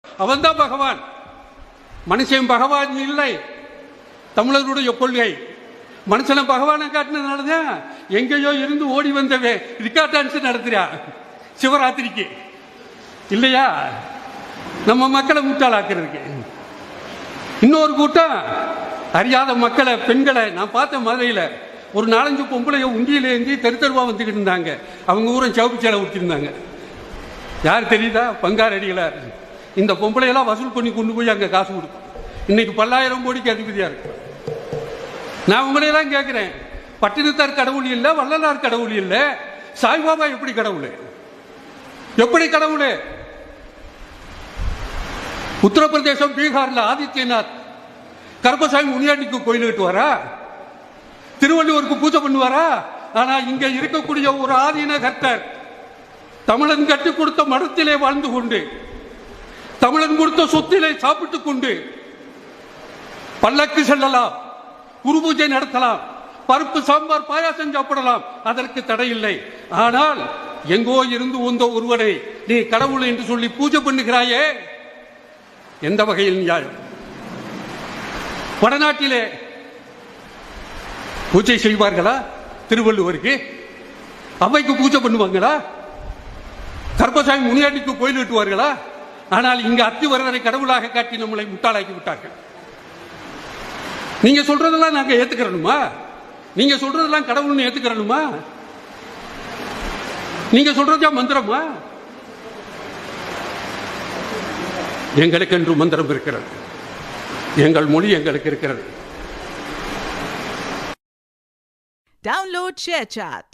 அவன்தான் பகவான். மனுஷன் பகவான் இல்லை. தமிழர்களுடைய கொள்கை மனுஷனை பகவானை காட்டினதுனாலதான் எங்கேயோ இருந்து ஓடி வந்தவே ரிக்கா டான்ஸ் நடத்துறா சிவராத்திரிக்கு இல்லையா? நம்ம மக்களை முட்டாளாக்குறதுக்கு. இன்னொரு கூட்டம் அறியாத மக்களை, பெண்களை நான் பார்த்த மதுரையில் ஒரு 4-5 பொம்பளைய உண்டியில ஏந்தி தெருத்தருவா வந்துக்கிட்டு இருந்தாங்க. அவங்க ஊரம் சவுப்பு சேலை ஊற்றிருந்தாங்க. யார் தெரியுதா? பங்கார் அடிகளார். இந்த பொம்பளையெல்லாம் வசூல் பண்ணி கொண்டு போய் அங்கே காசு கொடுக்கும். இன்னைக்கு 10,000 கோடிக்கு அதிபதியா இருக்கு. நான் உங்களையெல்லாம் கேட்கிறேன், பட்டினத்தார் கடவுள் இல்லை, வள்ளலார் கடவுள் இல்லை, சாய்பாபா எப்படி கடவுள்? எப்படி கடவுள்? உத்தரப்பிரதேசம், பீகார்ல ஆதித்யநாத் கருப்பசாமி முனியாண்டிக்கு கோயில் கட்டுவாரா? திருவள்ளுவருக்கு பூஜை பண்ணுவாரா? ஆனா இங்க இருக்கக்கூடிய ஒரு ஆதீன கர்த்தர் தமிழன் கட்டி கொடுத்த மடத்திலே வாழ்ந்து கொண்டு, தமிழன் கொடுத்த சொத்திலே சாப்பிட்டுக் கொண்டு பல்லக்கு செல்லலாம், குரு பூஜை நடத்தலாம், பருப்பு சாம்பார் பாயாசம் சாப்பிடலாம், அதற்கு தடை இல்லை. ஆனால் எங்கோ இருந்து வந்த ஒருவனை நீ கடவுள் என்று சொல்லி பூஜை பண்ணுகிறாயே, எந்த வகையில் நியாயம்? வடநாட்டிலே பூஜை செய்வார்களா? திருவள்ளுவருக்கு அவைக்கு பூஜை பண்ணுவாங்களா? கருப்பசாமி முனியாண்டிக்கு கோயில் கட்டுவார்களா? ஆனால் இங்கு அத்திவரதரை கடவுளாக காட்டி நம்மளை முட்டாளாக்கி விட்டார்கள். நீங்க சொல்றதெல்லாம் நாங்க ஏத்துக்கிறணுமா? நீங்க சொல்றதெல்லாம் கடவுள்னு ஏத்துக்கிறணுமா? நீங்க சொல்றதா மந்திரமா? எங்களுக்கு என்று மந்திரம் இருக்கிறது. எங்கள் மொழி எங்களுக்கு இருக்கிறது. Download ShareChat.